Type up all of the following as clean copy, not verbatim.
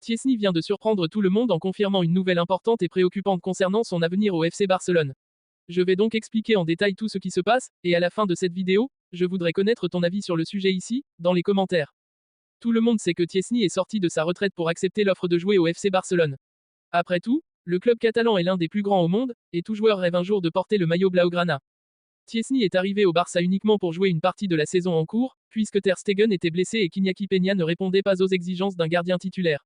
Tiesny vient de surprendre tout le monde en confirmant une nouvelle importante et préoccupante concernant son avenir au FC Barcelone. Je vais donc expliquer en détail tout ce qui se passe, et à la fin de cette vidéo, je voudrais connaître ton avis sur le sujet ici, dans les commentaires. Tout le monde sait que Tiesny est sorti de sa retraite pour accepter l'offre de jouer au FC Barcelone. Après tout, le club catalan est l'un des plus grands au monde, et tout joueur rêve un jour de porter le maillot blaugrana. Tiesny est arrivé au Barça uniquement pour jouer une partie de la saison en cours, puisque Ter Stegen était blessé et qu'Iñaki Peña ne répondait pas aux exigences d'un gardien titulaire.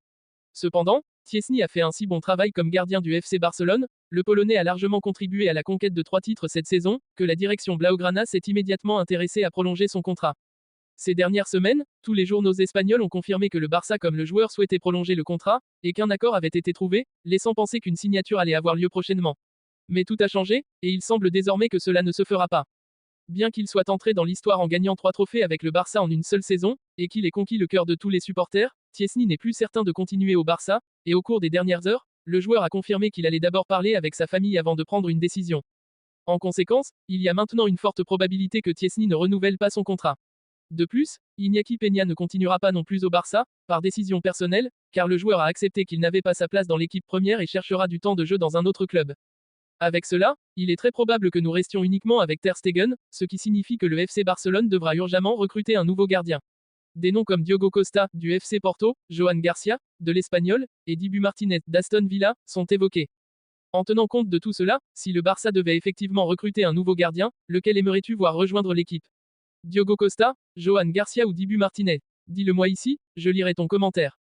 Cependant, Tiesny a fait un si bon travail comme gardien du FC Barcelone, le Polonais a largement contribué à la conquête de 3 titres cette saison, que la direction blaugrana s'est immédiatement intéressée à prolonger son contrat. Ces dernières semaines, tous les journaux espagnols ont confirmé que le Barça comme le joueur souhaitait prolonger le contrat, et qu'un accord avait été trouvé, laissant penser qu'une signature allait avoir lieu prochainement. Mais tout a changé, et il semble désormais que cela ne se fera pas. Bien qu'il soit entré dans l'histoire en gagnant 3 trophées avec le Barça en une seule saison, et qu'il ait conquis le cœur de tous les supporters, Tiesny n'est plus certain de continuer au Barça, et au cours des dernières heures, le joueur a confirmé qu'il allait d'abord parler avec sa famille avant de prendre une décision. En conséquence, il y a maintenant une forte probabilité que Tiesny ne renouvelle pas son contrat. De plus, Iñaki Peña ne continuera pas non plus au Barça, par décision personnelle, car le joueur a accepté qu'il n'avait pas sa place dans l'équipe première et cherchera du temps de jeu dans un autre club. Avec cela, il est très probable que nous restions uniquement avec Ter Stegen, ce qui signifie que le FC Barcelone devra urgemment recruter un nouveau gardien. Des noms comme Diogo Costa, du FC Porto, Johan Garcia, de l'Espagnol, et Dibu Martinez, d'Aston Villa, sont évoqués. En tenant compte de tout cela, si le Barça devait effectivement recruter un nouveau gardien, lequel aimerais-tu voir rejoindre l'équipe? Diogo Costa, Johan Garcia ou Dibu Martinez? Dis-le moi ici, je lirai ton commentaire.